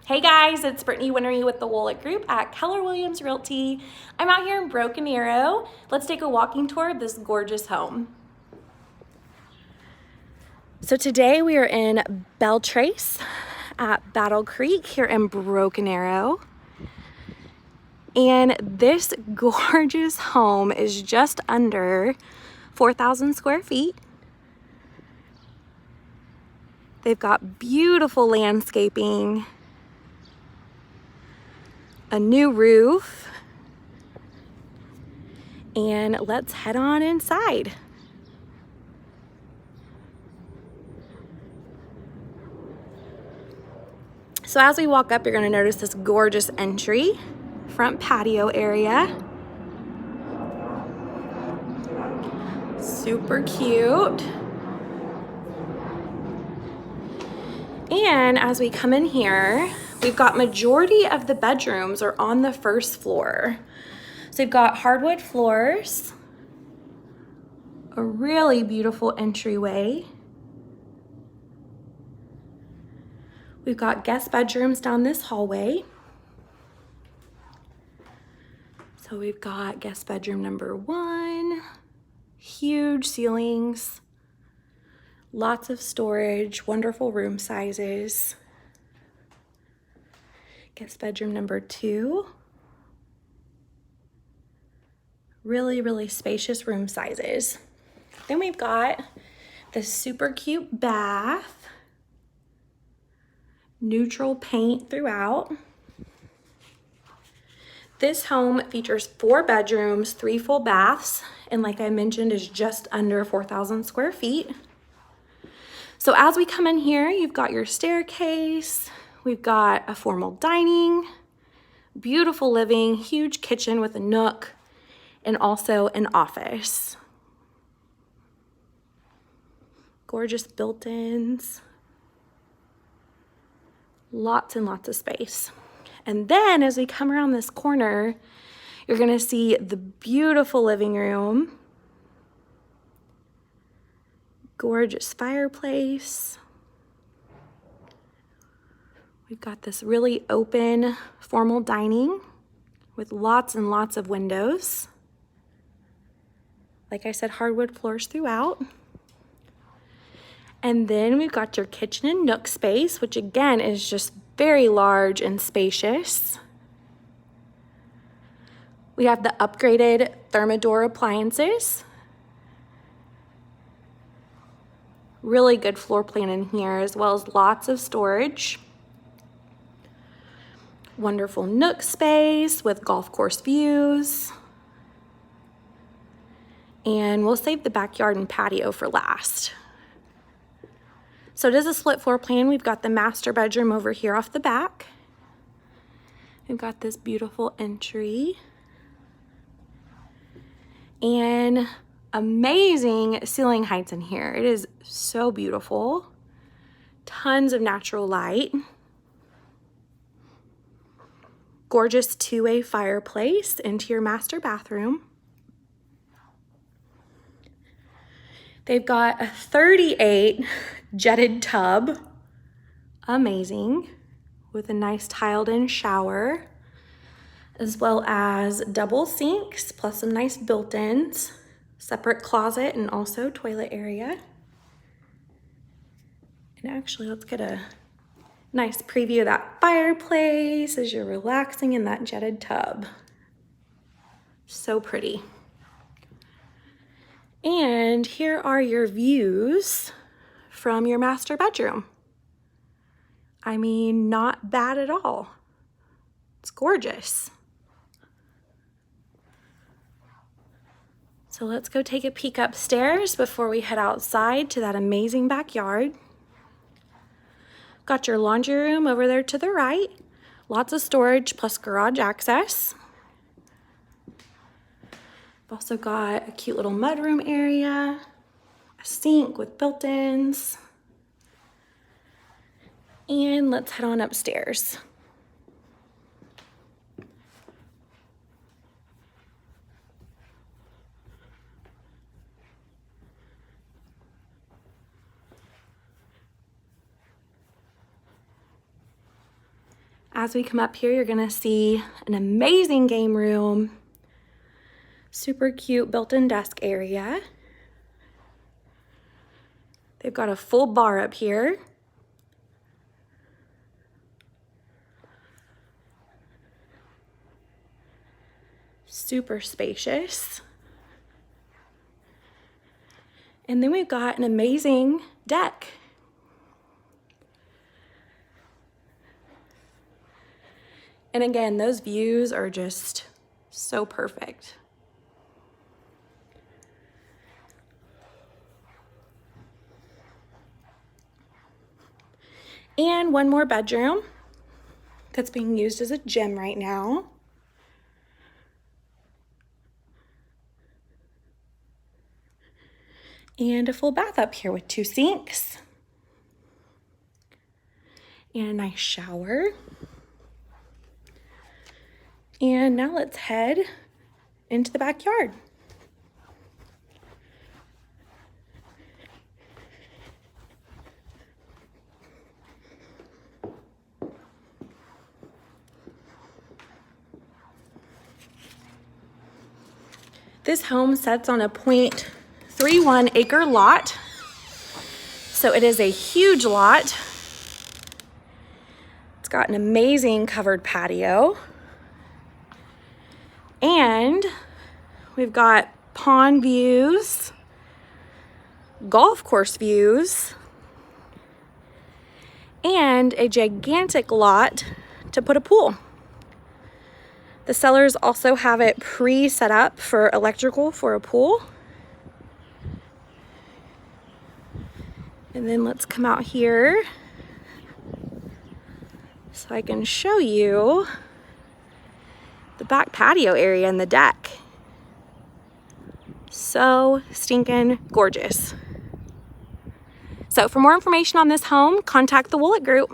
Hey guys, it's Brittany Winery with the Wolek Group at Keller Realty. I'm out here in Broken Arrow. Let's take a walking tour of this gorgeous home. So today we are in Belle at Battlecreek here in Broken Arrow. And this gorgeous home is just under 4,000 square feet. They've got beautiful landscaping, a new roof, and let's head on inside. So as we walk up, you're going to notice this gorgeous entry, front patio area. Super cute. And as we come in here, we've got majority of the bedrooms are on the first floor. So we've got hardwood floors, a really beautiful entryway. We've got guest bedrooms down this hallway. So we've got guest bedroom number 1, huge ceilings, lots of storage, wonderful room sizes. Guest bedroom number 2, really spacious room sizes. Then we've got this super cute bath, neutral paint throughout. This home features 4 bedrooms, 3 full baths, and like I mentioned, is just under 4,000 square feet. So as we come in here, you've got your staircase, we've got a formal dining, beautiful living, huge kitchen with a nook, and also an office. Gorgeous built-ins. Lots and lots of space. And then as we come around this corner, you're gonna see the beautiful living room. Gorgeous fireplace. We've got this really open formal dining with lots and lots of windows. Like I said, hardwood floors throughout. And then we've got your kitchen and nook space, which again is just very large and spacious. We have the upgraded Thermador appliances. Really good floor plan in here, as well as lots of storage. Wonderful nook space with golf course views. And we'll save the backyard and patio for last. So it is a split floor plan. We've got the master bedroom over here off the back. We've got this beautiful entry. And amazing ceiling heights in here. It is so beautiful. Tons of natural light. Gorgeous 2-way fireplace into your master bathroom. They've got a 38 jetted tub, amazing, with a nice tiled in shower, as well as double sinks, plus some nice built-ins, separate closet, and also toilet area. And actually, let's get a nice preview of that fireplace as you're relaxing in that jetted tub. So pretty. And here are your views from your master bedroom. I mean, not bad at all. It's gorgeous. So let's go take a peek upstairs before we head outside to that amazing backyard. Got your laundry room over there to the right. Lots of storage plus garage access. We've also got a cute little mudroom area, a sink with built-ins. And let's head on upstairs. As we come up here, you're gonna see an amazing game room, super cute built-in desk area. They've got a full bar up here. Super spacious. And then we've got an amazing deck. And again, those views are just so perfect. And one more bedroom that's being used as a gym right now. And a full bath up here with 2 sinks. And a nice shower. And now let's head into the backyard. This home sits on a 0.31 acre lot. So it is a huge lot. It's got an amazing covered patio. And we've got pond views, golf course views, and a gigantic lot to put a pool. The sellers also have it pre-set up for electrical for a pool. And then let's come out here so I can show you the back patio area and the deck. So stinking gorgeous. So for more information on this home, contact the Wolek Group.